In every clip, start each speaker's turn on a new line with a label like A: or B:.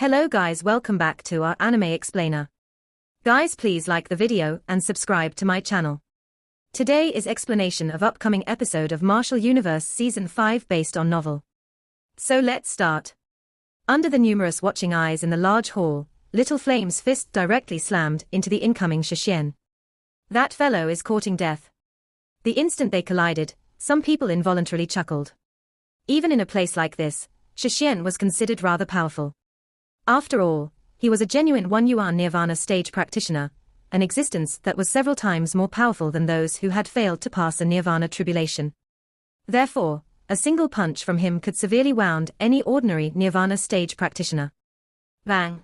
A: Hello guys, welcome back to our anime explainer. Guys, please like the video and subscribe to my channel. Today is explanation of upcoming episode of Martial Universe Season 5 based on novel. So let's start. Under the numerous watching eyes in the large hall, Little Flame's fist directly slammed into the incoming Shishien. That fellow is courting death. The instant they collided, some people involuntarily chuckled. Even in a place like this, Shishien was considered rather powerful. After all, he was a genuine one-yuan nirvana stage practitioner, an existence that was several times more powerful than those who had failed to pass a nirvana tribulation. Therefore, a single punch from him could severely wound any ordinary nirvana stage practitioner. Bang!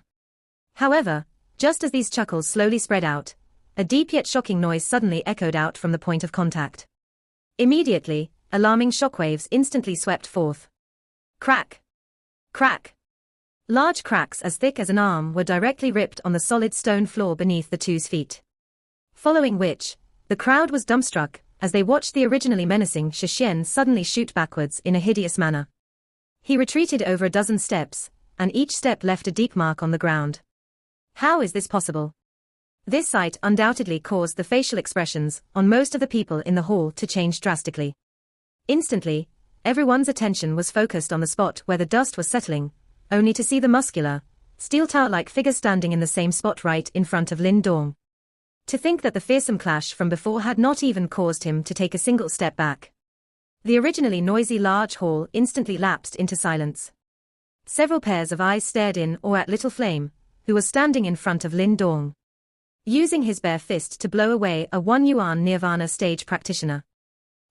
A: However, just as these chuckles slowly spread out, a deep yet shocking noise suddenly echoed out from the point of contact. Immediately, alarming shockwaves instantly swept forth. Crack! Crack! Large cracks as thick as an arm were directly ripped on the solid stone floor beneath the two's feet. Following which, the crowd was dumbstruck as they watched the originally menacing Shishien suddenly shoot backwards in a hideous manner. He retreated over a dozen steps, and each step left a deep mark on the ground. How is this possible? This sight undoubtedly caused the facial expressions on most of the people in the hall to change drastically. Instantly, everyone's attention was focused on the spot where the dust was settling, only to see the muscular, steel tower-like figure standing in the same spot right in front of Lin Dong. To think that the fearsome clash from before had not even caused him to take a single step back. The originally noisy large hall instantly lapsed into silence. Several pairs of eyes stared in or at Little Flame, who was standing in front of Lin Dong, using his bare fist to blow away a one-yuan nirvana stage practitioner.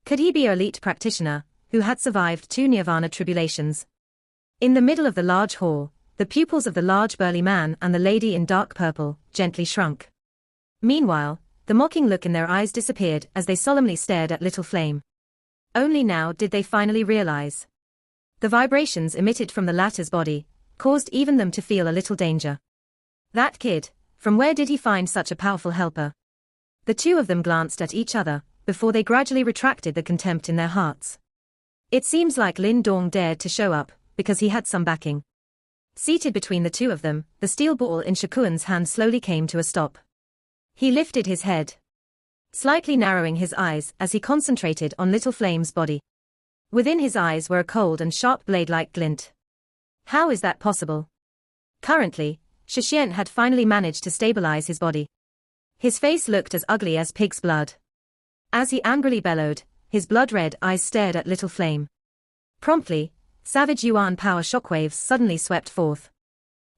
A: Could he be an elite practitioner, who had survived 2 nirvana tribulations? In the middle of the large hall, the pupils of the large burly man and the lady in dark purple gently shrunk. Meanwhile, the mocking look in their eyes disappeared as they solemnly stared at Little Flame. Only now did they finally realize. The vibrations emitted from the latter's body caused even them to feel a little danger. That kid, from where did he find such a powerful helper? The two of them glanced at each other before they gradually retracted the contempt in their hearts. It seems like Lin Dong dared to show up because he had some backing. Seated between the two of them, the steel ball in Shakuan's hand slowly came to a stop. He lifted his head, slightly narrowing his eyes as he concentrated on Little Flame's body. Within his eyes were a cold and sharp blade-like glint. How is that possible? Currently, Shishien had finally managed to stabilize his body. His face looked as ugly as pig's blood. As he angrily bellowed, his blood-red eyes stared at Little Flame. Promptly, savage yuan power shockwaves suddenly swept forth.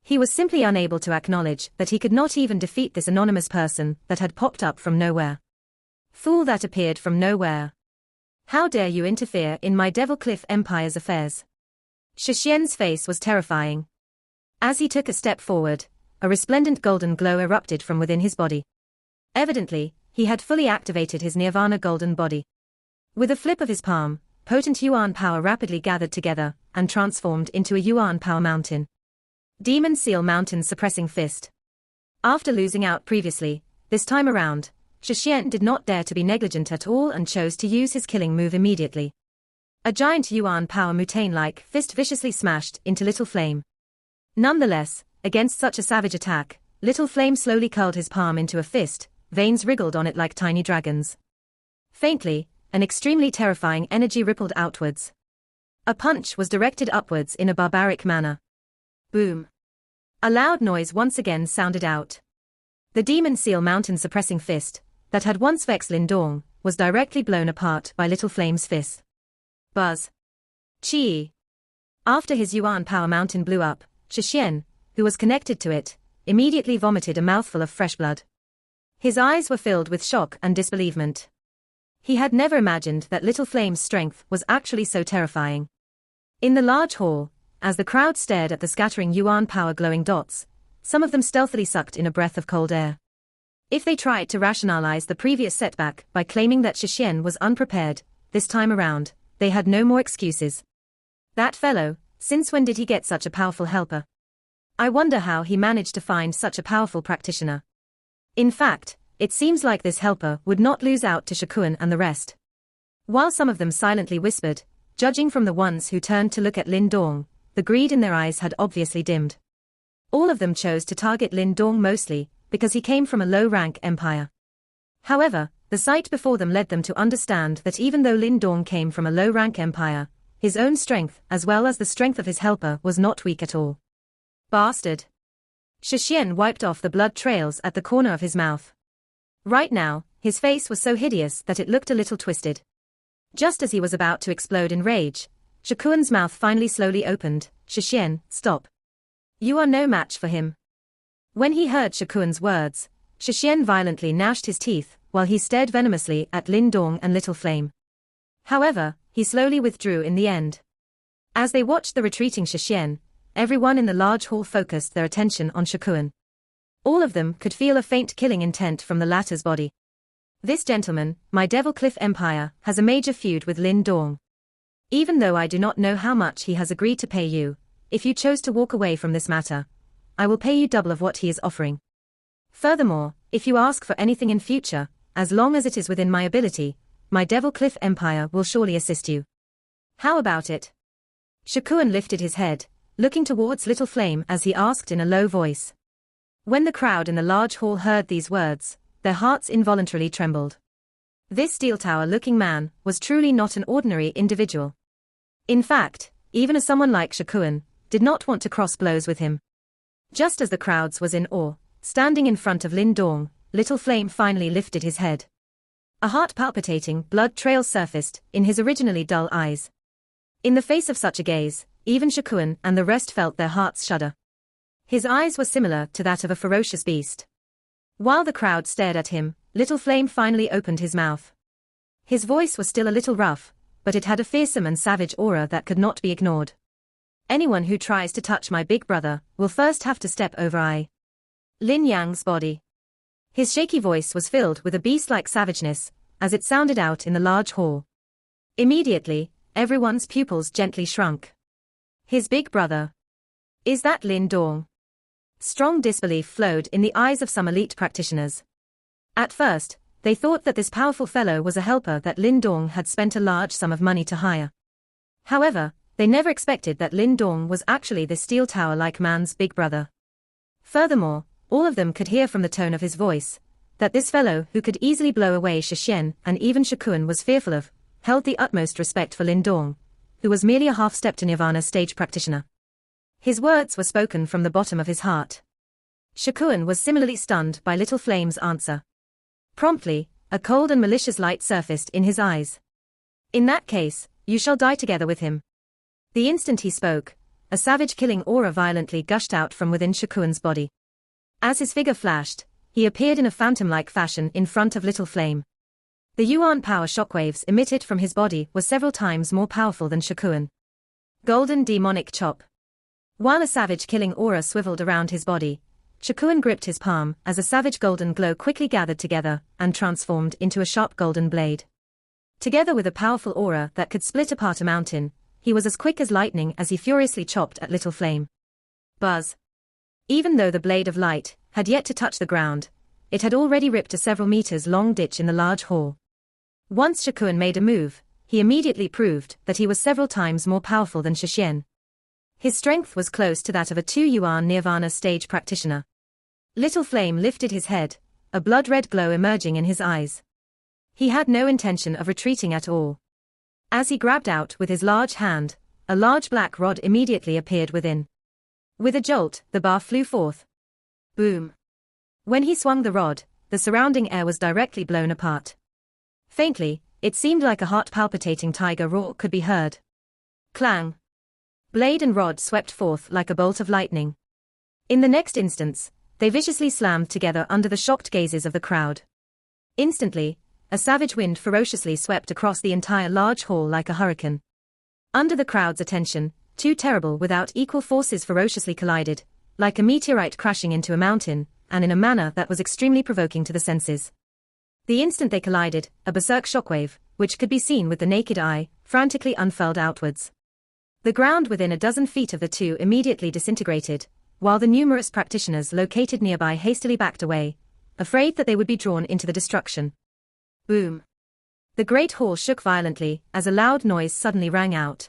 A: He was simply unable to acknowledge that he could not even defeat this anonymous person that had popped up from nowhere. Fool that appeared from nowhere. How dare you interfere in my Devil Cliff Empire's affairs? Shishien's face was terrifying. As he took a step forward, a resplendent golden glow erupted from within his body. Evidently, he had fully activated his Nirvana golden body. With a flip of his palm, potent yuan power rapidly gathered together and transformed into a yuan power mountain. Demon Seal Mountain Suppressing Fist. After losing out previously, this time around, Shishien did not dare to be negligent at all and chose to use his killing move immediately. A giant yuan power mutane-like fist viciously smashed into Little Flame. Nonetheless, against such a savage attack, Little Flame slowly curled his palm into a fist, veins wriggled on it like tiny dragons. Faintly, an extremely terrifying energy rippled outwards. A punch was directed upwards in a barbaric manner. Boom. A loud noise once again sounded out. The Demon Seal Mountain Suppressing Fist, that had once vexed Lin Dong, was directly blown apart by Little Flame's fist. Buzz. Chi. After his yuan power mountain blew up, Shishien, who was connected to it, immediately vomited a mouthful of fresh blood. His eyes were filled with shock and disbelievement. He had never imagined that Little Flame's strength was actually so terrifying. In the large hall, as the crowd stared at the scattering yuan power glowing dots, some of them stealthily sucked in a breath of cold air. If they tried to rationalize the previous setback by claiming that Shishien was unprepared, this time around, they had no more excuses. That fellow, since when did he get such a powerful helper? I wonder how he managed to find such a powerful practitioner. In fact, it seems like this helper would not lose out to Shakuan and the rest. While some of them silently whispered, judging from the ones who turned to look at Lin Dong, the greed in their eyes had obviously dimmed. All of them chose to target Lin Dong mostly, because he came from a low-rank empire. However, the sight before them led them to understand that even though Lin Dong came from a low-rank empire, his own strength, as well as the strength of his helper, was not weak at all. Bastard! Shishien wiped off the blood trails at the corner of his mouth. Right now, his face was so hideous that it looked a little twisted. Just as he was about to explode in rage, Shikuan's mouth finally slowly opened. Shishien, stop. You are no match for him. When he heard Shikuan's words, Shishien violently gnashed his teeth, while he stared venomously at Lin Dong and Little Flame. However, he slowly withdrew in the end. As they watched the retreating Shishien, everyone in the large hall focused their attention on Shikuan. All of them could feel a faint killing intent from the latter's body. This gentleman, my Devil Cliff Empire, has a major feud with Lin Dong. Even though I do not know how much he has agreed to pay you, if you chose to walk away from this matter, I will pay you double of what he is offering. Furthermore, if you ask for anything in future, as long as it is within my ability, my Devil Cliff Empire will surely assist you. How about it? Shikuan lifted his head, looking towards Little Flame as he asked in a low voice. When the crowd in the large hall heard these words, their hearts involuntarily trembled. This steel tower-looking man was truly not an ordinary individual. In fact, even someone like Shikuan did not want to cross blows with him. Just as the crowds was in awe, standing in front of Lin Dong, Little Flame finally lifted his head. A heart-palpitating blood trail surfaced in his originally dull eyes. In the face of such a gaze, even Shikuan and the rest felt their hearts shudder. His eyes were similar to that of a ferocious beast. While the crowd stared at him, Little Flame finally opened his mouth. His voice was still a little rough, but it had a fearsome and savage aura that could not be ignored. Anyone who tries to touch my big brother will first have to step over Lin Yang's body. His shaky voice was filled with a beast-like savageness, as it sounded out in the large hall. Immediately, everyone's pupils gently shrunk. His big brother. Is that Lin Dong? Strong disbelief flowed in the eyes of some elite practitioners. At first, they thought that this powerful fellow was a helper that Lin Dong had spent a large sum of money to hire. However, they never expected that Lin Dong was actually the steel tower-like man's big brother. Furthermore, all of them could hear from the tone of his voice that this fellow who could easily blow away Shishien and even Shikuan was fearful of, held the utmost respect for Lin Dong, who was merely a half-step to Nirvana stage practitioner. His words were spoken from the bottom of his heart. Shikuan was similarly stunned by Little Flame's answer. Promptly, a cold and malicious light surfaced in his eyes. In that case, you shall die together with him. The instant he spoke, a savage killing aura violently gushed out from within Shikuan's body. As his figure flashed, he appeared in a phantom-like fashion in front of Little Flame. The Yuan power shockwaves emitted from his body were several times more powerful than Shikuan. Golden demonic chop. While a savage killing aura swiveled around his body, Shikuan gripped his palm as a savage golden glow quickly gathered together and transformed into a sharp golden blade. Together with a powerful aura that could split apart a mountain, he was as quick as lightning as he furiously chopped at Little Flame. Buzz. Even though the blade of light had yet to touch the ground, it had already ripped a several meters long ditch in the large hall. Once Shikuan made a move, he immediately proved that he was several times more powerful than Shishien. His strength was close to that of a 2 Yuan Nirvana stage practitioner. Little Flame lifted his head, a blood-red glow emerging in his eyes. He had no intention of retreating at all. As he grabbed out with his large hand, a large black rod immediately appeared within. With a jolt, the bar flew forth. Boom. When he swung the rod, the surrounding air was directly blown apart. Faintly, it seemed like a heart-palpitating tiger roar could be heard. Clang. Blade and rod swept forth like a bolt of lightning. In the next instance, they viciously slammed together under the shocked gazes of the crowd. Instantly, a savage wind ferociously swept across the entire large hall like a hurricane. Under the crowd's attention, two terrible without equal forces ferociously collided, like a meteorite crashing into a mountain, and in a manner that was extremely provoking to the senses. The instant they collided, a berserk shockwave, which could be seen with the naked eye, frantically unfurled outwards. The ground within a dozen feet of the two immediately disintegrated, while the numerous practitioners located nearby hastily backed away, afraid that they would be drawn into the destruction. Boom. The great hall shook violently as a loud noise suddenly rang out.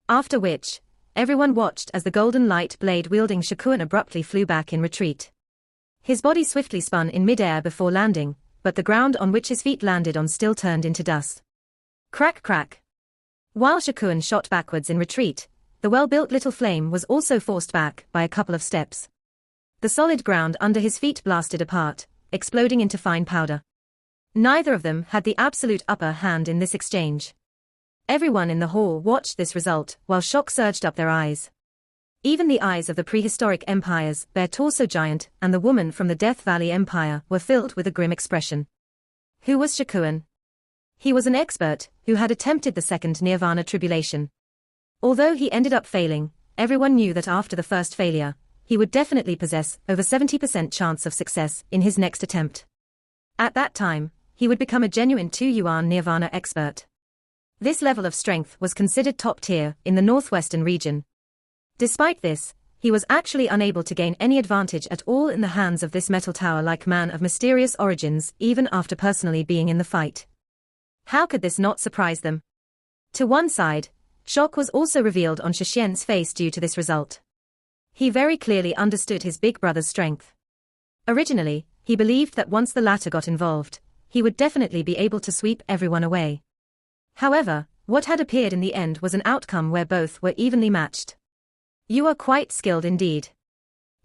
A: After which, everyone watched as the golden light blade-wielding Shikuan abruptly flew back in retreat. His body swiftly spun in midair before landing, but the ground on which his feet landed on still turned into dust. Crack crack. While Shikuan shot backwards in retreat, the well-built little flame was also forced back by a couple of steps. The solid ground under his feet blasted apart, exploding into fine powder. Neither of them had the absolute upper hand in this exchange. Everyone in the hall watched this result while shock surged up their eyes. Even the eyes of the prehistoric empires, their torso giant and the woman from the Death Valley Empire were filled with a grim expression. Who was Shikuan? He was an expert who had attempted the second Nirvana tribulation. Although he ended up failing, everyone knew that after the first failure, he would definitely possess over 70% chance of success in his next attempt. At that time, he would become a genuine 2-yuan Nirvana expert. This level of strength was considered top tier in the northwestern region. Despite this, he was actually unable to gain any advantage at all in the hands of this metal tower-like man of mysterious origins even after personally being in the fight. How could this not surprise them? To one side, shock was also revealed on Shixian's face due to this result. He very clearly understood his big brother's strength. Originally, he believed that once the latter got involved, he would definitely be able to sweep everyone away. However, what had appeared in the end was an outcome where both were evenly matched. You are quite skilled indeed.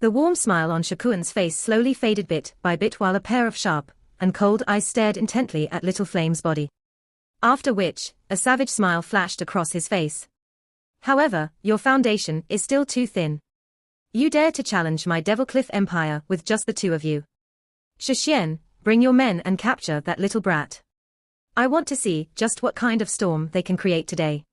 A: The warm smile on Shikuan's face slowly faded bit by bit while a pair of sharp and cold eyes stared intently at Little Flame's body. After which, a savage smile flashed across his face. However, your foundation is still too thin. You dare to challenge my Devil Cliff Empire with just the two of you. Shixian, bring your men and capture that little brat. I want to see just what kind of storm they can create today.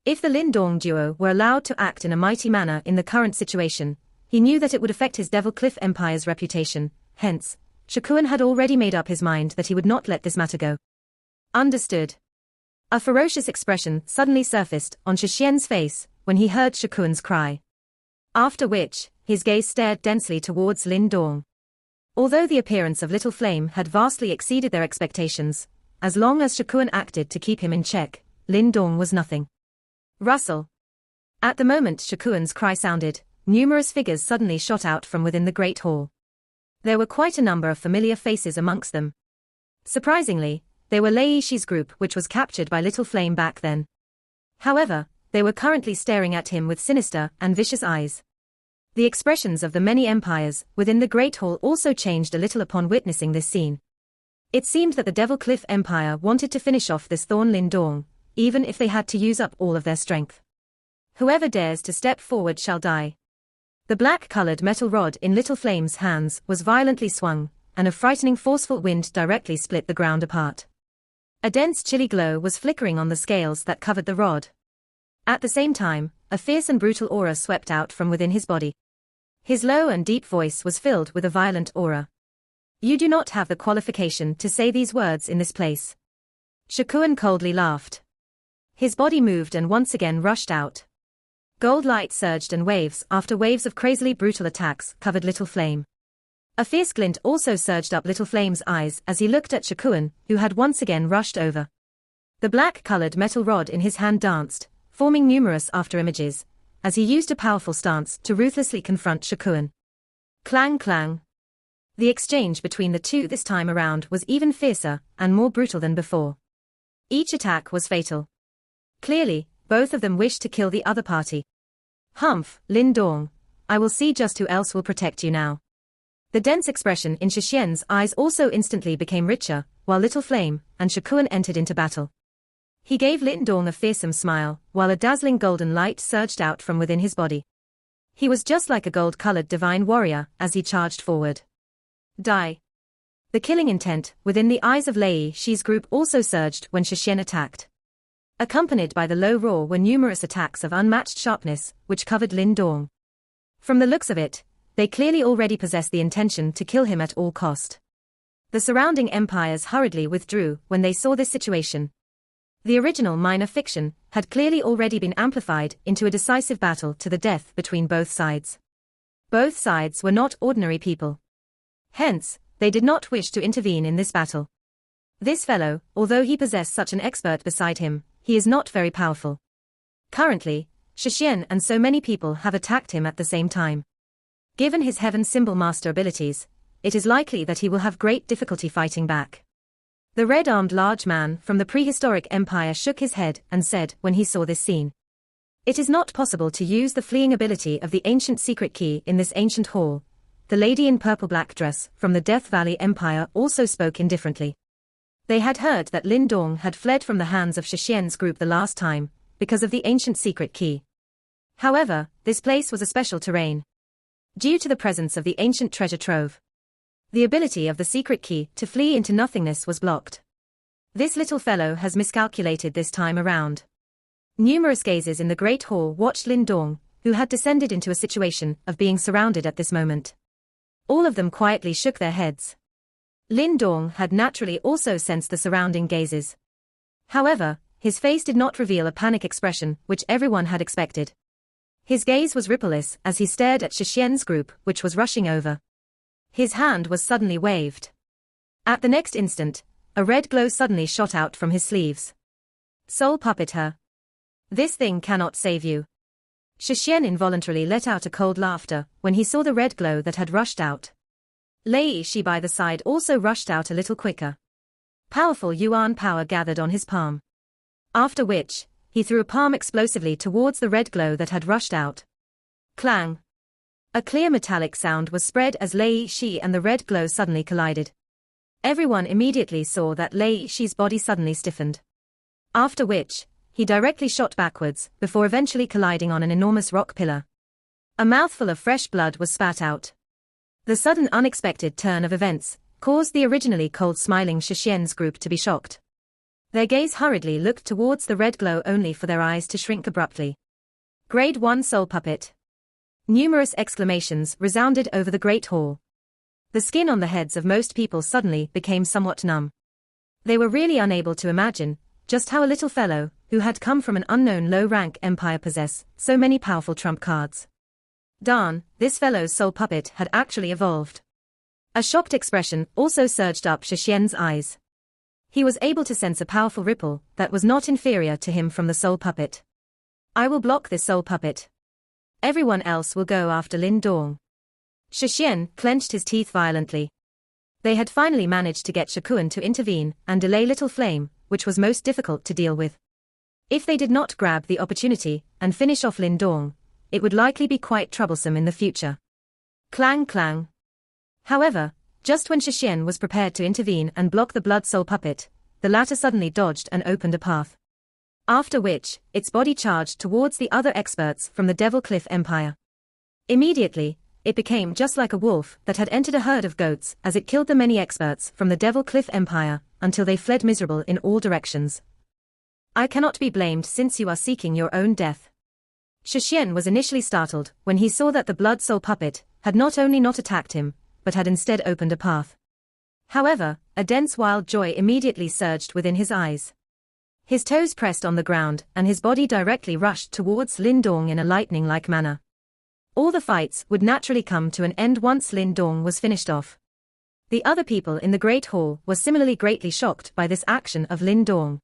A: If the Lin Dong duo were allowed to act in a mighty manner in the current situation, he knew that it would affect his Devil Cliff Empire's reputation, hence, Shikuan had already made up his mind that he would not let this matter go. Understood. A ferocious expression suddenly surfaced on Shixian's face when he heard Shikuan's cry. After which, his gaze stared densely towards Lin Dong. Although the appearance of Little Flame had vastly exceeded their expectations, as long as Shikuan acted to keep him in check, Lin Dong was nothing. Rustle. At the moment Shikuan's cry sounded, numerous figures suddenly shot out from within the Great Hall. There were quite a number of familiar faces amongst them. Surprisingly, they were Lei Yishi's group which was captured by Little Flame back then. However, they were currently staring at him with sinister and vicious eyes. The expressions of the many empires within the Great Hall also changed a little upon witnessing this scene. It seemed that the Devil Cliff Empire wanted to finish off this Thorn Lin Dong, even if they had to use up all of their strength. Whoever dares to step forward shall die. The black-colored metal rod in Little Flame's hands was violently swung, and a frightening forceful wind directly split the ground apart. A dense chilly glow was flickering on the scales that covered the rod. At the same time, a fierce and brutal aura swept out from within his body. His low and deep voice was filled with a violent aura. You do not have the qualification to say these words in this place. Shikuan coldly laughed. His body moved and once again rushed out. Gold light surged and waves after waves of crazily brutal attacks covered Little Flame. A fierce glint also surged up Little Flame's eyes as he looked at Shikuan, who had once again rushed over. The black-colored metal rod in his hand danced, forming numerous after-images, as he used a powerful stance to ruthlessly confront Shikuan. Clang clang. The exchange between the two this time around was even fiercer and more brutal than before. Each attack was fatal. Clearly, both of them wished to kill the other party. Humph, Lin Dong, I will see just who else will protect you now. The dense expression in Shixian's eyes also instantly became richer, while Little Flame and Shikuan entered into battle. He gave Lin Dong a fearsome smile, while a dazzling golden light surged out from within his body. He was just like a gold-colored divine warrior as he charged forward. Die. The killing intent within the eyes of Lei Yishi's group also surged when Shixian attacked. Accompanied by the low roar were numerous attacks of unmatched sharpness, which covered Lin Dong. From the looks of it, they clearly already possessed the intention to kill him at all cost. The surrounding empires hurriedly withdrew when they saw this situation. The original minor fiction had clearly already been amplified into a decisive battle to the death between both sides. Both sides were not ordinary people. Hence, they did not wish to intervene in this battle. This fellow, although he possessed such an expert beside him, he is not very powerful. Currently, Shishien and so many people have attacked him at the same time. Given his heaven symbol master abilities, it is likely that he will have great difficulty fighting back. The red-armed large man from the prehistoric empire shook his head and said when he saw this scene, "It is not possible to use the fleeing ability of the ancient secret key in this ancient hall." The lady in purple-black dress from the Death Valley Empire also spoke indifferently. They had heard that Lin Dong had fled from the hands of Shishien's group the last time, because of the ancient secret key. However, this place was a special terrain. Due to the presence of the ancient treasure trove, the ability of the secret key to flee into nothingness was blocked. This little fellow has miscalculated this time around. Numerous gazes in the Great Hall watched Lin Dong, who had descended into a situation of being surrounded at this moment. All of them quietly shook their heads. Lin Dong had naturally also sensed the surrounding gazes. However, his face did not reveal a panic expression which everyone had expected. His gaze was rippleless as he stared at Shishien's group which was rushing over. His hand was suddenly waved. At the next instant, a red glow suddenly shot out from his sleeves. "Soul puppet her. This thing cannot save you." Shishien involuntarily let out a cold laughter when he saw the red glow that had rushed out. Lei Shi by the side also rushed out a little quicker. Powerful Yuan power gathered on his palm. After which, he threw a palm explosively towards the red glow that had rushed out. Clang! A clear metallic sound was spread as Lei Shi and the red glow suddenly collided. Everyone immediately saw that Lei Shi's body suddenly stiffened. After which, he directly shot backwards, before eventually colliding on an enormous rock pillar. A mouthful of fresh blood was spat out. The sudden unexpected turn of events caused the originally cold-smiling Shishien's group to be shocked. Their gaze hurriedly looked towards the red glow only for their eyes to shrink abruptly. Grade 1 Soul Puppet. Numerous exclamations resounded over the Great Hall. The skin on the heads of most people suddenly became somewhat numb. They were really unable to imagine just how a little fellow, who had come from an unknown low-rank empire, possessed so many powerful trump cards. Darn, this fellow's soul puppet had actually evolved. A shocked expression also surged up Shishien's eyes. He was able to sense a powerful ripple that was not inferior to him from the soul puppet. "I will block this soul puppet. Everyone else will go after Lin Dong." Shishien clenched his teeth violently. They had finally managed to get Shikuan to intervene and delay Little Flame, which was most difficult to deal with. If they did not grab the opportunity and finish off Lin Dong, it would likely be quite troublesome in the future. Clang clang. However, just when Shishien was prepared to intervene and block the blood soul puppet, the latter suddenly dodged and opened a path. After which, its body charged towards the other experts from the Devil Cliff Empire. Immediately, it became just like a wolf that had entered a herd of goats as it killed the many experts from the Devil Cliff Empire until they fled miserable in all directions. "I cannot be blamed since you are seeking your own death." Shishien was initially startled when he saw that the blood soul puppet had not only not attacked him, but had instead opened a path. However, a dense wild joy immediately surged within his eyes. His toes pressed on the ground and his body directly rushed towards Lin Dong in a lightning-like manner. All the fights would naturally come to an end once Lin Dong was finished off. The other people in the Great Hall were similarly greatly shocked by this action of Lin Dong.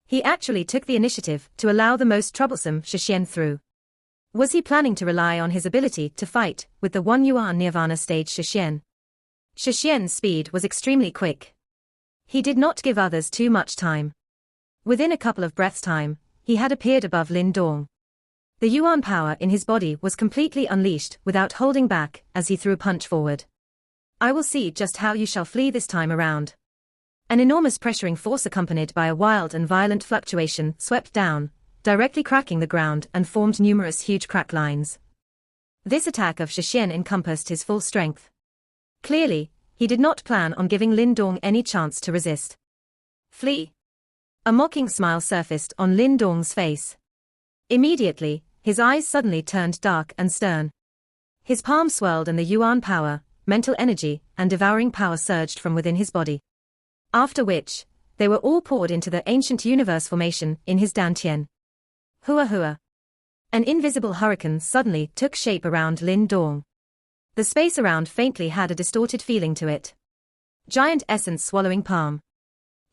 A: He actually took the initiative to allow the most troublesome Shishien through. Was he planning to rely on his ability to fight with the 1 Yuan Nirvana stage Shishien? Shishien's speed was extremely quick. He did not give others too much time. Within a couple of breaths' time, he had appeared above Lin Dong. The Yuan power in his body was completely unleashed without holding back as he threw a punch forward. "I will see just how you shall flee this time around." An enormous pressuring force accompanied by a wild and violent fluctuation swept down, directly cracking the ground and formed numerous huge crack lines. This attack of Shishien encompassed his full strength. Clearly, he did not plan on giving Lin Dong any chance to resist. "Flee!" A mocking smile surfaced on Lin Dong's face. Immediately, his eyes suddenly turned dark and stern. His palm swelled and the Yuan power, mental energy, and devouring power surged from within his body. After which, they were all poured into the ancient universe formation in his dantian. Hua hua. An invisible hurricane suddenly took shape around Lin Dong. The space around faintly had a distorted feeling to it. Giant essence swallowing palm.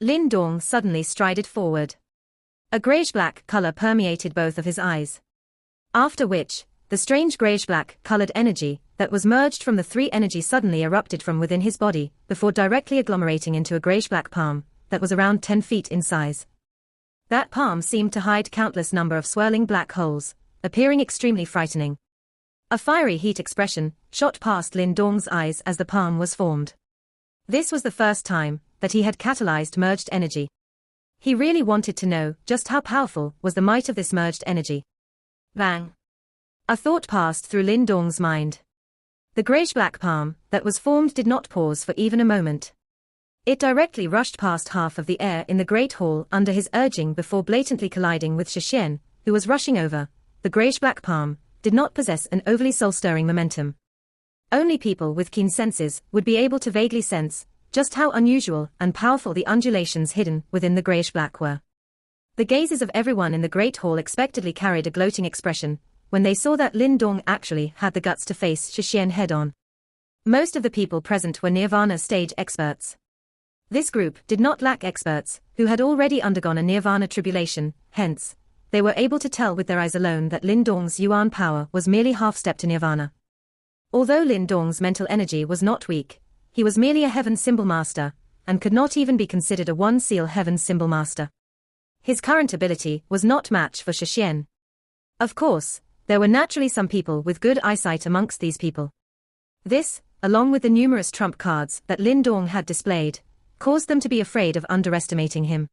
A: Lin Dong suddenly strided forward. A grayish-black color permeated both of his eyes. After which, the strange greyish-black colored energy that was merged from the three energy suddenly erupted from within his body, before directly agglomerating into a greyish-black palm that was around 10 feet in size. That palm seemed to hide countless number of swirling black holes, appearing extremely frightening. A fiery heat expression shot past Lin Dong's eyes as the palm was formed. This was the first time that he had catalyzed merged energy. He really wanted to know just how powerful was the might of this merged energy. Bang! A thought passed through Lin Dong's mind. The greyish-black palm that was formed did not pause for even a moment. It directly rushed past half of the air in the great hall under his urging before blatantly colliding with Shishien, who was rushing over. The greyish-black palm did not possess an overly soul-stirring momentum. Only people with keen senses would be able to vaguely sense just how unusual and powerful the undulations hidden within the greyish-black were. The gazes of everyone in the great hall expectedly carried a gloating expression when they saw that Lin Dong actually had the guts to face Shishien head-on. Most of the people present were Nirvana stage experts. This group did not lack experts who had already undergone a Nirvana tribulation, hence, they were able to tell with their eyes alone that Lin Dong's Yuan power was merely half-step to Nirvana. Although Lin Dong's mental energy was not weak, he was merely a heaven symbol master, and could not even be considered a one-seal heaven symbol master. His current ability was not match for Shishien. Of course, there were naturally some people with good eyesight amongst these people. This, along with the numerous trump cards that Lin Dong had displayed, caused them to be afraid of underestimating him.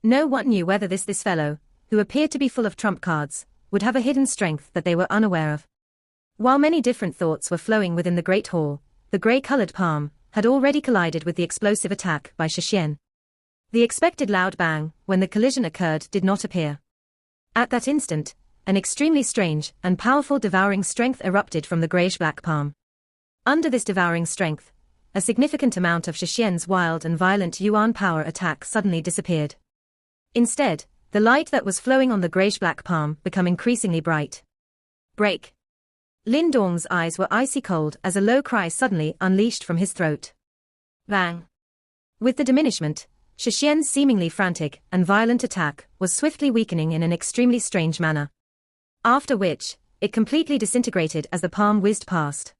A: No one knew whether this fellow, who appeared to be full of trump cards, would have a hidden strength that they were unaware of. While many different thoughts were flowing within the great hall, the grey-colored palm had already collided with the explosive attack by Shishien. The expected loud bang, when the collision occurred, did not appear. At that instant, an extremely strange and powerful devouring strength erupted from the greyish-black palm. Under this devouring strength, a significant amount of Shishien's wild and violent Yuan power attack suddenly disappeared. Instead, the light that was flowing on the greyish-black palm became increasingly bright. Break! Lin Dong's eyes were icy cold as a low cry suddenly unleashed from his throat. Bang! With the diminishment, Shishien's seemingly frantic and violent attack was swiftly weakening in an extremely strange manner. After which, it completely disintegrated as the palm whizzed past.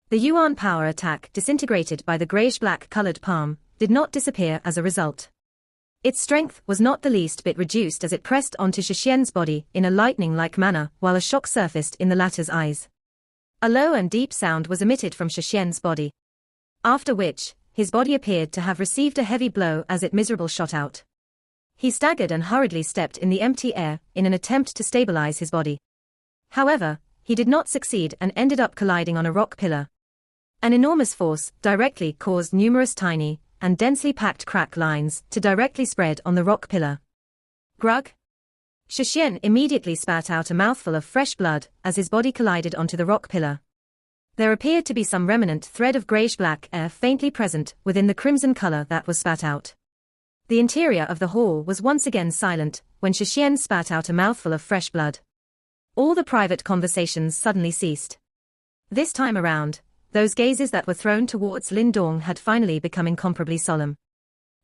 A: The Yuan power attack disintegrated by the greyish-black colored palm did not disappear as a result. Its strength was not the least bit reduced as it pressed onto Shishien's body in a lightning-like manner while a shock surfaced in the latter's eyes. A low and deep sound was emitted from Shishien's body. After which, his body appeared to have received a heavy blow as it miserable shot out. He staggered and hurriedly stepped in the empty air in an attempt to stabilize his body. However, he did not succeed and ended up colliding on a rock pillar. An enormous force directly caused numerous tiny and densely packed crack lines to directly spread on the rock pillar. Grug! Shishien immediately spat out a mouthful of fresh blood as his body collided onto the rock pillar. There appeared to be some remnant thread of greyish-black air faintly present within the crimson color that was spat out. The interior of the hall was once again silent when Shishien spat out a mouthful of fresh blood. All the private conversations suddenly ceased. This time around, those gazes that were thrown towards Lin Dong had finally become incomparably solemn.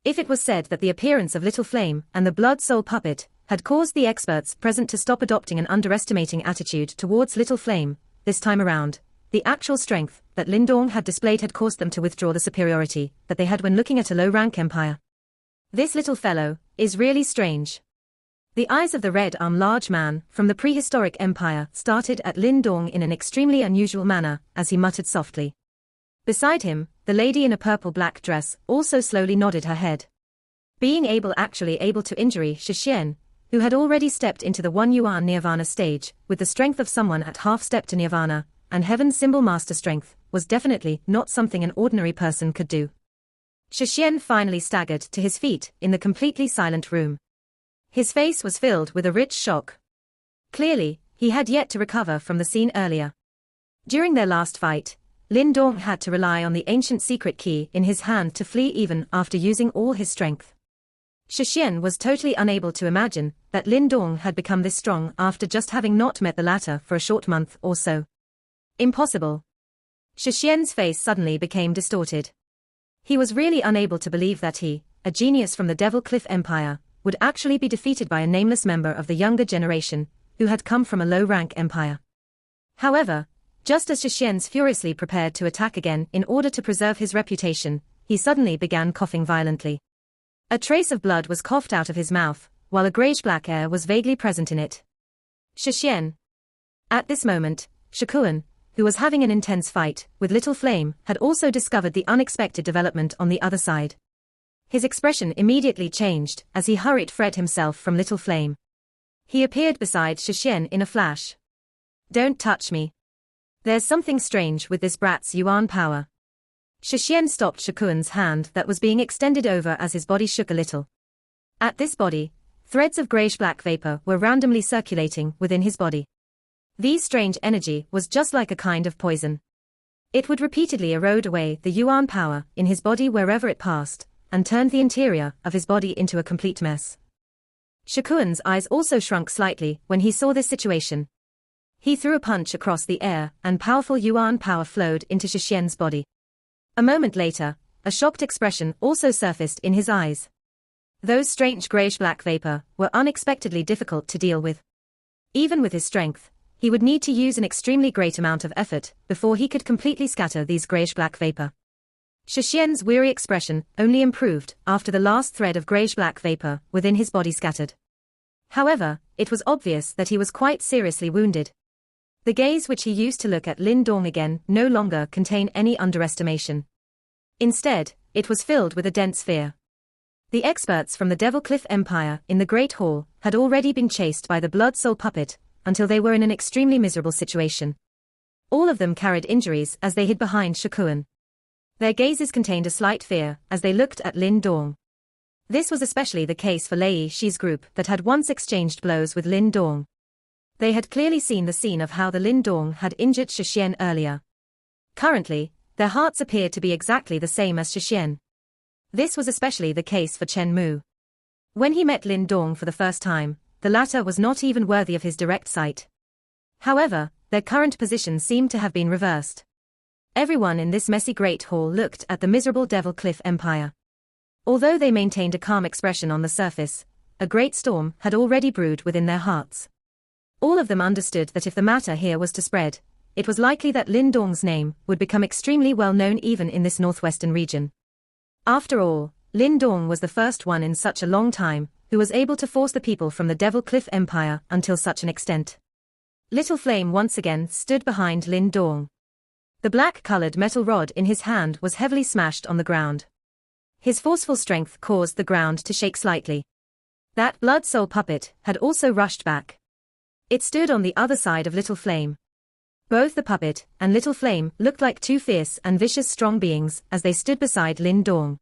A: If it was said that the appearance of Little Flame and the Blood Soul puppet had caused the experts present to stop adopting an underestimating attitude towards Little Flame, this time around, the actual strength that Lin Dong had displayed had caused them to withdraw the superiority that they had when looking at a low-rank empire. This little fellow is really strange. The eyes of the red-armed large man from the prehistoric empire started at Lin Dong in an extremely unusual manner as he muttered softly. Beside him, the lady in a purple-black dress also slowly nodded her head. Being actually able to injure Shishien, who had already stepped into the 1 Yuan Nirvana stage with the strength of someone at half-step to Nirvana, and Heaven's symbol master strength, was definitely not something an ordinary person could do. Shishien finally staggered to his feet in the completely silent room. His face was filled with a rich shock. Clearly, he had yet to recover from the scene earlier. During their last fight, Lin Dong had to rely on the ancient secret key in his hand to flee even after using all his strength. Shishien was totally unable to imagine that Lin Dong had become this strong after just having not met the latter for a short month or so. Impossible. Shishien's face suddenly became distorted. He was really unable to believe that he, a genius from the Devil Cliff Empire, would actually be defeated by a nameless member of the younger generation, who had come from a low-rank empire. However, just as Shixian furiously prepared to attack again in order to preserve his reputation, he suddenly began coughing violently. A trace of blood was coughed out of his mouth, while a greyish-black air was vaguely present in it. Shixian. At this moment, Shikuan, who was having an intense fight with Little Flame, had also discovered the unexpected development on the other side. His expression immediately changed as he hurried Fred himself from Little Flame. He appeared beside Shixian in a flash. "Don't touch me. There's something strange with this brat's yuan power." Shixian stopped Shikuan's hand that was being extended over as his body shook a little. At this body, threads of greyish-black vapor were randomly circulating within his body. This strange energy was just like a kind of poison. It would repeatedly erode away the yuan power in his body wherever it passed, and turned the interior of his body into a complete mess. Shikuan's eyes also shrunk slightly when he saw this situation. He threw a punch across the air, and powerful yuan power flowed into Shixian's body. A moment later, a shocked expression also surfaced in his eyes. Those strange greyish-black vapor were unexpectedly difficult to deal with. Even with his strength, he would need to use an extremely great amount of effort before he could completely scatter these greyish-black vapor. Shixian's weary expression only improved after the last thread of greyish-black vapor within his body scattered. However, it was obvious that he was quite seriously wounded. The gaze which he used to look at Lin Dong again no longer contained any underestimation. Instead, it was filled with a dense fear. The experts from the Devil Cliff Empire in the Great Hall had already been chased by the Blood Soul puppet until they were in an extremely miserable situation. All of them carried injuries as they hid behind Shikuan. Their gazes contained a slight fear as they looked at Lin Dong. This was especially the case for Lei Shi's group that had once exchanged blows with Lin Dong. They had clearly seen the scene of how the Lin Dong had injured Shixian earlier. Currently, their hearts appeared to be exactly the same as Shixian. This was especially the case for Chen Mu. When he met Lin Dong for the first time, the latter was not even worthy of his direct sight. However, their current position seemed to have been reversed. Everyone in this messy Great Hall looked at the miserable Devil Cliff Empire. Although they maintained a calm expression on the surface, a great storm had already brewed within their hearts. All of them understood that if the matter here was to spread, it was likely that Lin Dong's name would become extremely well known even in this northwestern region. After all, Lin Dong was the first one in such a long time who was able to force the people from the Devil Cliff Empire until such an extent. Little Flame once again stood behind Lin Dong. The black-colored metal rod in his hand was heavily smashed on the ground. His forceful strength caused the ground to shake slightly. That Blood Soul puppet had also rushed back. It stood on the other side of Little Flame. Both the puppet and Little Flame looked like two fierce and vicious strong beings as they stood beside Lin Dong.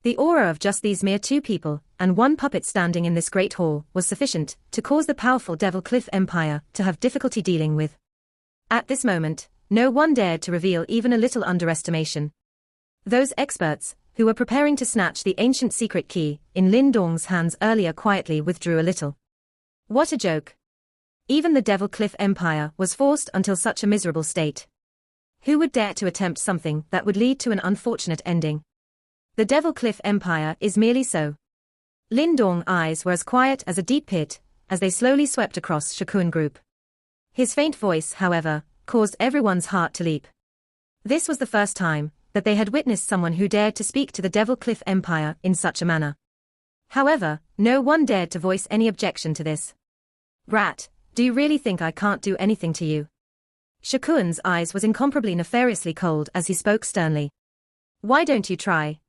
A: The aura of just these mere two people and one puppet standing in this great hall was sufficient to cause the powerful Devil Cliff Empire to have difficulty dealing with. At this moment, no one dared to reveal even a little underestimation. Those experts, who were preparing to snatch the ancient secret key in Lin Dong's hands earlier, quietly withdrew a little. What a joke! Even the Devil Cliff Empire was forced until such a miserable state. Who would dare to attempt something that would lead to an unfortunate ending? The Devil Cliff Empire is merely so. Lin Dong's eyes were as quiet as a deep pit as they slowly swept across Shikuan group. His faint voice, however, caused everyone's heart to leap. This was the first time that they had witnessed someone who dared to speak to the Devil Cliff Empire in such a manner. However, no one dared to voice any objection to this. "Rat, do you really think I can't do anything to you?" Shikuan's eyes was incomparably nefariously cold as he spoke sternly. "Why don't you try?"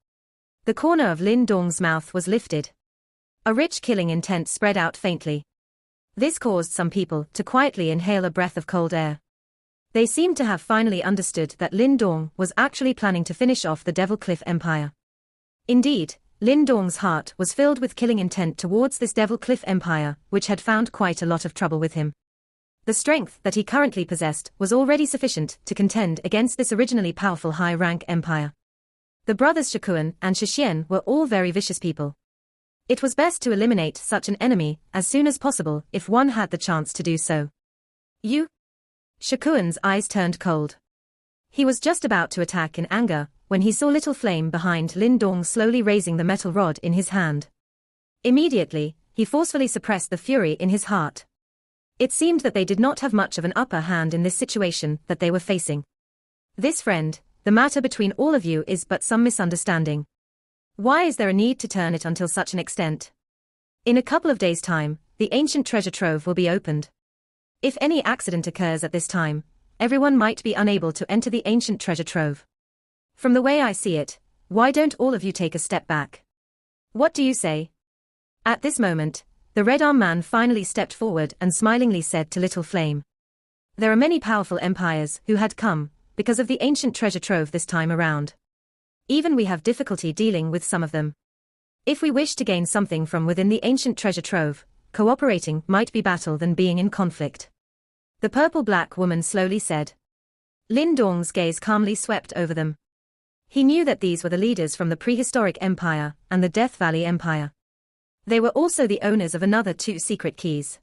A: The corner of Lin Dong's mouth was lifted. A rich killing intent spread out faintly. This caused some people to quietly inhale a breath of cold air. They seemed to have finally understood that Lin Dong was actually planning to finish off the Devil Cliff Empire. Indeed, Lin Dong's heart was filled with killing intent towards this Devil Cliff Empire, which had found quite a lot of trouble with him. The strength that he currently possessed was already sufficient to contend against this originally powerful high-rank empire. The brothers Shikuan and Shixian were all very vicious people. It was best to eliminate such an enemy as soon as possible if one had the chance to do so. "You?" Shikuan's eyes turned cold. He was just about to attack in anger when he saw Little Flame behind Lin Dong slowly raising the metal rod in his hand. Immediately, he forcefully suppressed the fury in his heart. It seemed that they did not have much of an upper hand in this situation that they were facing. This friend, the matter between all of you is but some misunderstanding. Why is there a need to turn it until such an extent? In a couple of days' time, the ancient treasure trove will be opened. If any accident occurs at this time, everyone might be unable to enter the ancient treasure trove. From the way I see it, why don't all of you take a step back? What do you say? At this moment, the red-armed man finally stepped forward and smilingly said to Little Flame. There are many powerful empires who had come, because of the ancient treasure trove this time around. Even we have difficulty dealing with some of them. If we wish to gain something from within the ancient treasure trove, cooperating might be better than being in conflict. The purple-black woman slowly said. Lin Dong's gaze calmly swept over them. He knew that these were the leaders from the prehistoric empire and the Death Valley Empire. They were also the owners of another 2 secret keys.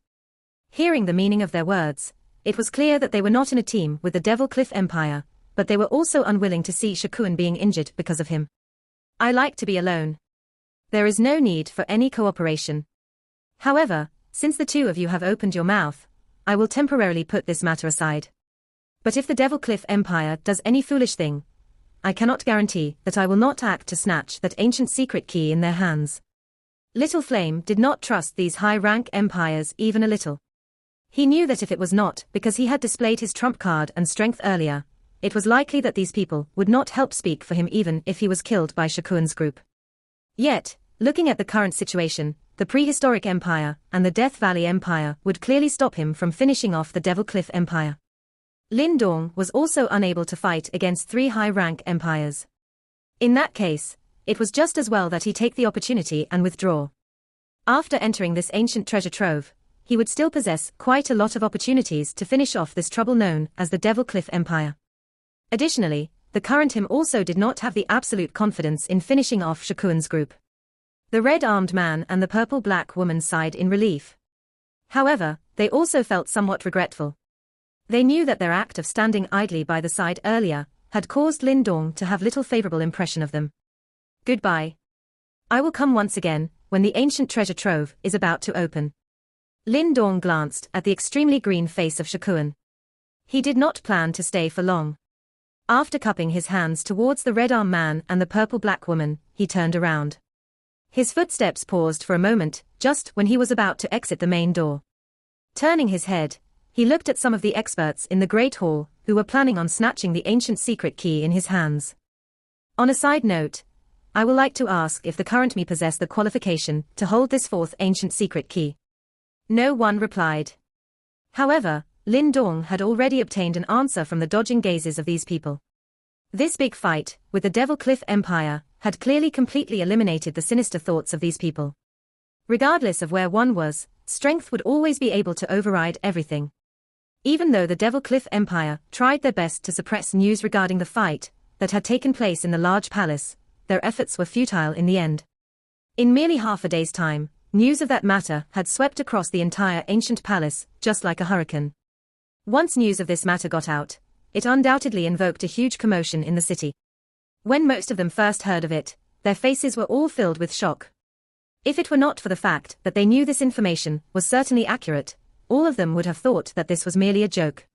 A: Hearing the meaning of their words, it was clear that they were not in a team with the Devil Cliff Empire, but they were also unwilling to see Shakun being injured because of him. I like to be alone. There is no need for any cooperation. However, since the 2 of you have opened your mouth, I will temporarily put this matter aside. But if the Devil Cliff Empire does any foolish thing, I cannot guarantee that I will not act to snatch that ancient secret key in their hands. Little Flame did not trust these high-rank empires even a little. He knew that if it was not because he had displayed his trump card and strength earlier, it was likely that these people would not help speak for him even if he was killed by Shakun's group. Yet, looking at the current situation, the prehistoric empire and the Death Valley Empire would clearly stop him from finishing off the Devil Cliff Empire. Lin Dong was also unable to fight against 3 high-rank empires. In that case, it was just as well that he take the opportunity and withdraw. After entering this ancient treasure trove, he would still possess quite a lot of opportunities to finish off this trouble known as the Devil Cliff Empire. Additionally, the current him also did not have the absolute confidence in finishing off Shakun's group. The red-armed man and the purple-black woman sighed in relief. However, they also felt somewhat regretful. They knew that their act of standing idly by the side earlier had caused Lin Dong to have little favorable impression of them. Goodbye. I will come once again, when the ancient treasure trove is about to open. Lin Dong glanced at the extremely green face of Shakun. He did not plan to stay for long. After cupping his hands towards the red-armed man and the purple-black woman, he turned around. His footsteps paused for a moment, just when he was about to exit the main door. Turning his head, he looked at some of the experts in the Great Hall, who were planning on snatching the ancient secret key in his hands. On a side note, I would like to ask if the current me possess the qualification to hold this 4th ancient secret key. No one replied. However, Lin Dong had already obtained an answer from the dodging gazes of these people. This big fight, with the Devil Cliff Empire, had clearly completely eliminated the sinister thoughts of these people. Regardless of where one was, strength would always be able to override everything. Even though the Devil Cliff Empire tried their best to suppress news regarding the fight that had taken place in the large palace, their efforts were futile in the end. In merely half a day's time, news of that matter had swept across the entire ancient palace, just like a hurricane. Once news of this matter got out, it undoubtedly invoked a huge commotion in the city. When most of them first heard of it, their faces were all filled with shock. If it were not for the fact that they knew this information was certainly accurate, all of them would have thought that this was merely a joke.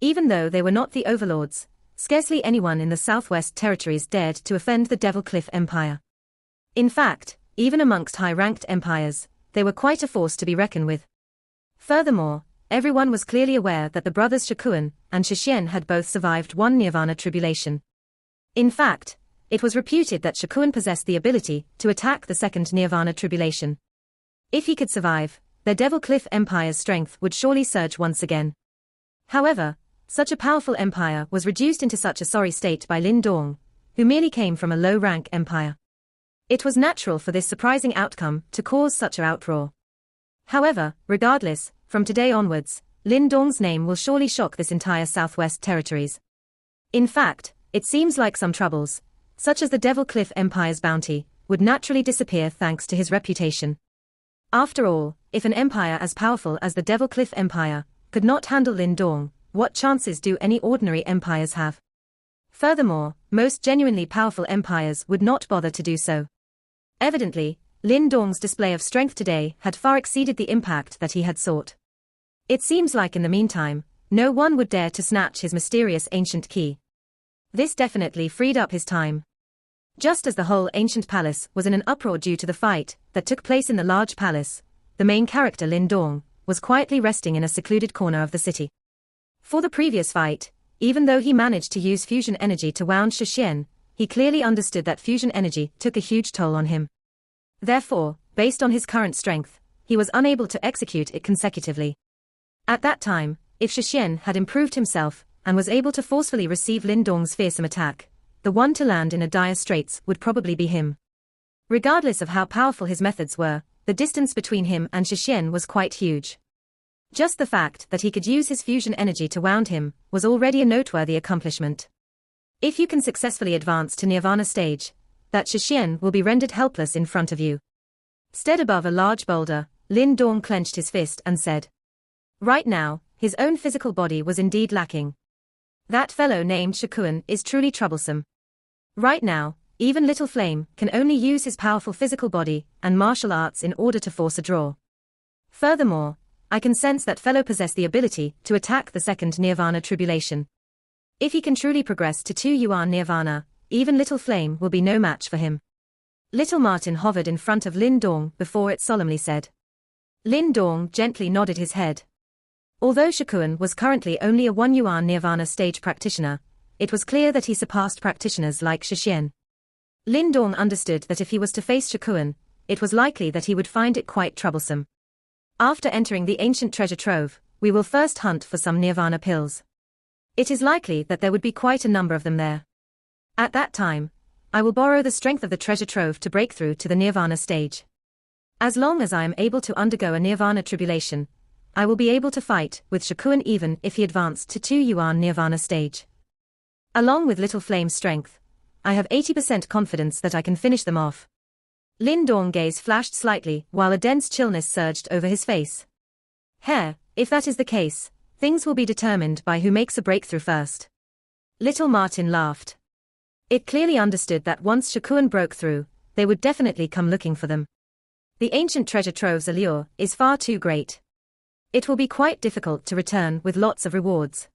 A: Even though they were not the overlords, scarcely anyone in the Southwest Territories dared to offend the Devil Cliff Empire. In fact, even amongst high-ranked empires, they were quite a force to be reckoned with. Furthermore, everyone was clearly aware that the brothers Shakun and Shishien had both survived one Nirvana tribulation. In fact, it was reputed that Shakun possessed the ability to attack the second Nirvana tribulation. If he could survive, their Devil Cliff Empire's strength would surely surge once again. However, such a powerful empire was reduced into such a sorry state by Lin Dong, who merely came from a low-rank empire. It was natural for this surprising outcome to cause such an outroar. However, regardless, from today onwards, Lin Dong's name will surely shock this entire Southwest Territories. In fact, it seems like some troubles, such as the Devil Cliff Empire's bounty, would naturally disappear thanks to his reputation. After all, if an empire as powerful as the Devil Cliff Empire could not handle Lin Dong, what chances do any ordinary empires have? Furthermore, most genuinely powerful empires would not bother to do so. Evidently, Lin Dong's display of strength today had far exceeded the impact that he had sought. It seems like in the meantime, no one would dare to snatch his mysterious ancient key. This definitely freed up his time. Just as the whole ancient palace was in an uproar due to the fight that took place in the large palace, the main character Lin Dong was quietly resting in a secluded corner of the city. For the previous fight, even though he managed to use fusion energy to wound Shixien, he clearly understood that fusion energy took a huge toll on him. Therefore, based on his current strength, he was unable to execute it consecutively. At that time, if Shixien had improved himself and was able to forcefully receive Lin Dong's fearsome attack, the one to land in a dire straits would probably be him. Regardless of how powerful his methods were, the distance between him and Shixien was quite huge. Just the fact that he could use his fusion energy to wound him was already a noteworthy accomplishment. If you can successfully advance to Nirvana stage, that Shixien will be rendered helpless in front of you. Stead above a large boulder, Lin Dong clenched his fist and said. Right now, his own physical body was indeed lacking. That fellow named Shikuan is truly troublesome. Right now, even Little Flame can only use his powerful physical body and martial arts in order to force a draw. Furthermore, I can sense that fellow possess the ability to attack the second Nirvana tribulation. If he can truly progress to 2 Yuan Nirvana, even Little Flame will be no match for him. Little Martin hovered in front of Lin Dong before it solemnly said. Lin Dong gently nodded his head. Although Shikuan was currently only a 1 Yuan Nirvana stage practitioner, it was clear that he surpassed practitioners like Shixien. Lin Dong understood that if he was to face Shikuan, it was likely that he would find it quite troublesome. After entering the ancient treasure trove, we will first hunt for some Nirvana pills. It is likely that there would be quite a number of them there. At that time, I will borrow the strength of the treasure trove to break through to the Nirvana stage. As long as I am able to undergo a Nirvana tribulation, I will be able to fight with Shikuan even if he advanced to 2 Yuan Nirvana stage. Along with Little Flame's strength, I have 80% confidence that I can finish them off. Lin Dong's gaze flashed slightly while a dense chillness surged over his face. If that is the case, things will be determined by who makes a breakthrough first. Little Martin laughed. It clearly understood that once Shikuan broke through, they would definitely come looking for them. The ancient treasure trove's allure is far too great. It will be quite difficult to return with lots of rewards.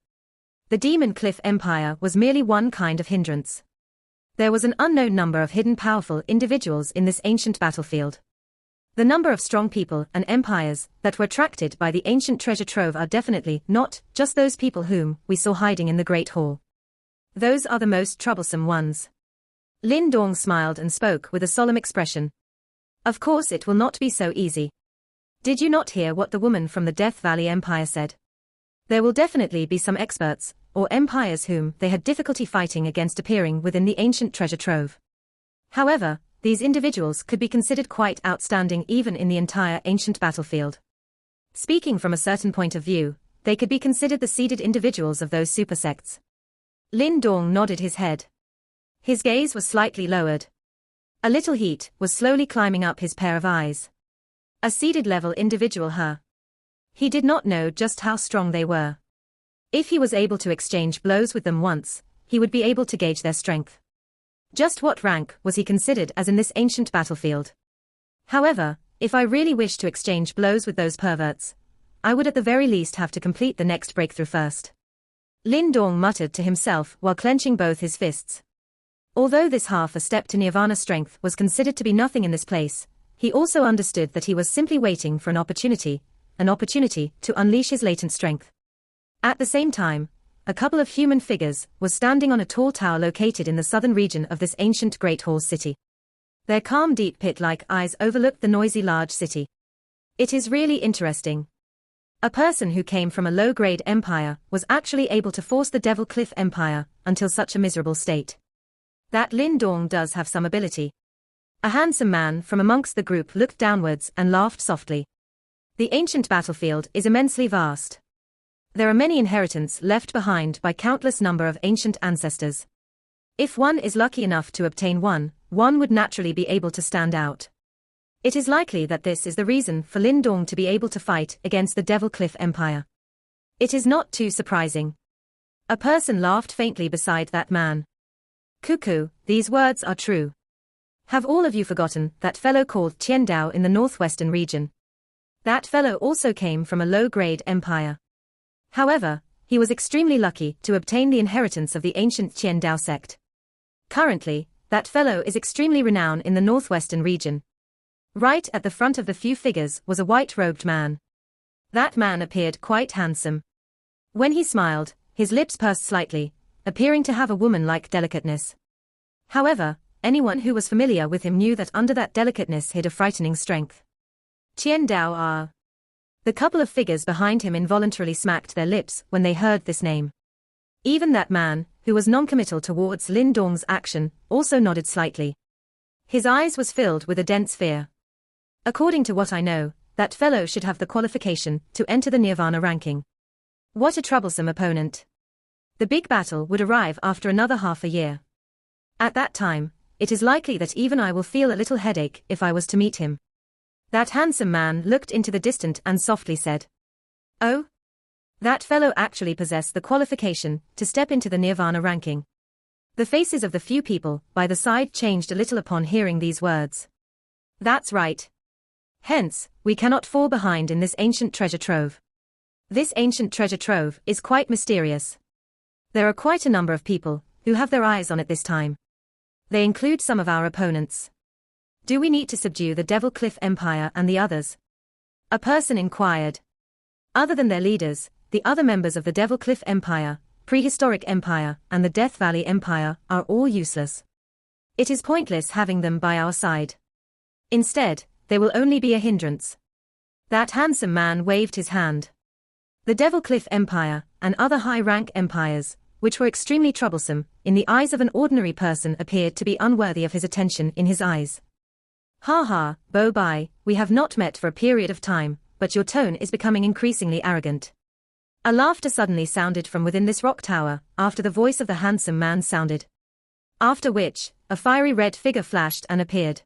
A: The Demon Cliff Empire was merely one kind of hindrance. There was an unknown number of hidden powerful individuals in this ancient battlefield. The number of strong people and empires that were attracted by the ancient treasure trove are definitely not just those people whom we saw hiding in the Great Hall. Those are the most troublesome ones. Lin Dong smiled and spoke with a solemn expression. Of course it will not be so easy. Did you not hear what the woman from the Death Valley Empire said? There will definitely be some experts, or empires whom they had difficulty fighting against appearing within the ancient treasure trove. However, these individuals could be considered quite outstanding even in the entire ancient battlefield. Speaking from a certain point of view, they could be considered the seeded individuals of those super sects. Lin Dong nodded his head. His gaze was slightly lowered. A little heat was slowly climbing up his pair of eyes. A seeded level individual, He did not know just how strong they were. If he was able to exchange blows with them once, he would be able to gauge their strength. Just what rank was he considered as in this ancient battlefield? However, if I really wished to exchange blows with those perverts, I would at the very least have to complete the next breakthrough first. Lin Dong muttered to himself while clenching both his fists. Although this half a step to Nirvana strength was considered to be nothing in this place, he also understood that he was simply waiting for an opportunity to unleash his latent strength. At the same time, a couple of human figures was standing on a tall tower located in the southern region of this ancient Great Hall city. Their calm deep pit-like eyes overlooked the noisy large city. It is really interesting. A person who came from a low-grade empire was actually able to force the Devil Cliff Empire until such a miserable state. That Lin Dong does have some ability. A handsome man from amongst the group looked downwards and laughed softly. The ancient battlefield is immensely vast. There are many inheritance left behind by countless number of ancient ancestors. If one is lucky enough to obtain one would naturally be able to stand out. It is likely that this is the reason for Lin Dong to be able to fight against the Devil Cliff Empire. It is not too surprising. A person laughed faintly beside that man. Cuckoo, these words are true. Have all of you forgotten that fellow called Tian Dao in the northwestern region? That fellow also came from a low-grade empire. However, he was extremely lucky to obtain the inheritance of the ancient Qian Dao sect. Currently, that fellow is extremely renowned in the northwestern region. Right at the front of the few figures was a white-robed man. That man appeared quite handsome. When he smiled, his lips pursed slightly, appearing to have a woman-like delicateness. However, anyone who was familiar with him knew that under that delicateness hid a frightening strength. Qian Dao Ah. The couple of figures behind him involuntarily smacked their lips when they heard this name. Even that man, who was non-committal towards Lin Dong's action, also nodded slightly. His eyes was filled with a dense fear. According to what I know, that fellow should have the qualification to enter the Nirvana ranking. What a troublesome opponent. The big battle would arrive after another half a year. At that time, it is likely that even I will feel a little headache if I was to meet him. That handsome man looked into the distance and softly said, "Oh? That fellow actually possessed the qualification to step into the Nirvana ranking." The faces of the few people by the side changed a little upon hearing these words. That's right. Hence, we cannot fall behind in this ancient treasure trove. This ancient treasure trove is quite mysterious. There are quite a number of people who have their eyes on it this time. They include some of our opponents. Do we need to subdue the Devil Cliff Empire and the others? A person inquired. Other than their leaders, the other members of the Devil Cliff Empire, Prehistoric Empire, and the Death Valley Empire are all useless. It is pointless having them by our side. Instead, they will only be a hindrance. That handsome man waved his hand. The Devil Cliff Empire, and other high-rank empires, which were extremely troublesome, in the eyes of an ordinary person appeared to be unworthy of his attention in his eyes. Ha ha, Bo Bai, we have not met for a period of time, but your tone is becoming increasingly arrogant. A laughter suddenly sounded from within this rock tower, after the voice of the handsome man sounded. After which, a fiery red figure flashed and appeared.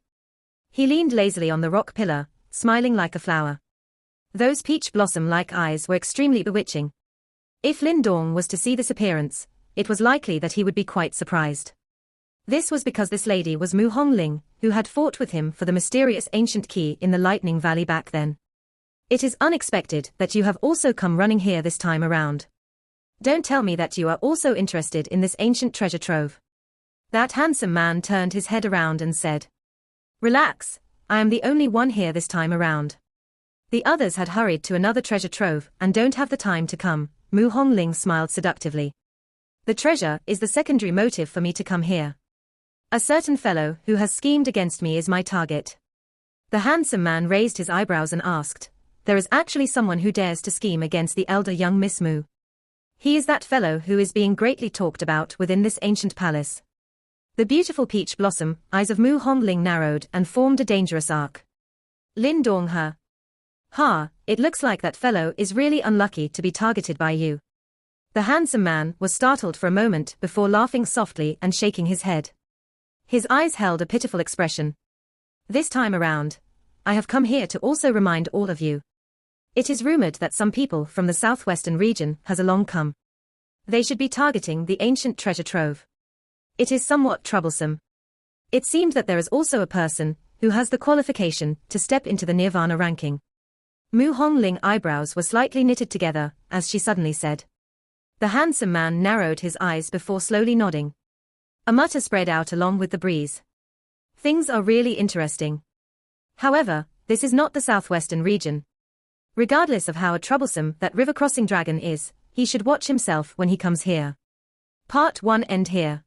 A: He leaned lazily on the rock pillar, smiling like a flower. Those peach blossom-like eyes were extremely bewitching. If Lin Dong was to see this appearance, it was likely that he would be quite surprised. This was because this lady was Mu Hongling, who had fought with him for the mysterious ancient key in the Lightning Valley back then. It is unexpected that you have also come running here this time around. Don't tell me that you are also interested in this ancient treasure trove. That handsome man turned his head around and said, "Relax, I am the only one here this time around. The others had hurried to another treasure trove and don't have the time to come." Mu Hongling smiled seductively. "The treasure is the secondary motive for me to come here. A certain fellow who has schemed against me is my target." The handsome man raised his eyebrows and asked, "There is actually someone who dares to scheme against the elder young Miss Mu? He is that fellow who is being greatly talked about within this ancient palace." The beautiful peach blossom eyes of Mu Hongling narrowed and formed a dangerous arc. "Lin Dong He. Ha, it looks like that fellow is really unlucky to be targeted by you." The handsome man was startled for a moment before laughing softly and shaking his head. His eyes held a pitiful expression. "This time around, I have come here to also remind all of you. It is rumored that some people from the southwestern region has along come. They should be targeting the ancient treasure trove. It is somewhat troublesome. It seemed that there is also a person who has the qualification to step into the Nirvana ranking." Mu Hongling eyebrows were slightly knitted together, as she suddenly said. The handsome man narrowed his eyes before slowly nodding. A mutter spread out along with the breeze. Things are really interesting. However, this is not the southwestern region. Regardless of how troublesome that river-crossing dragon is, he should watch himself when he comes here. Part 1 end here.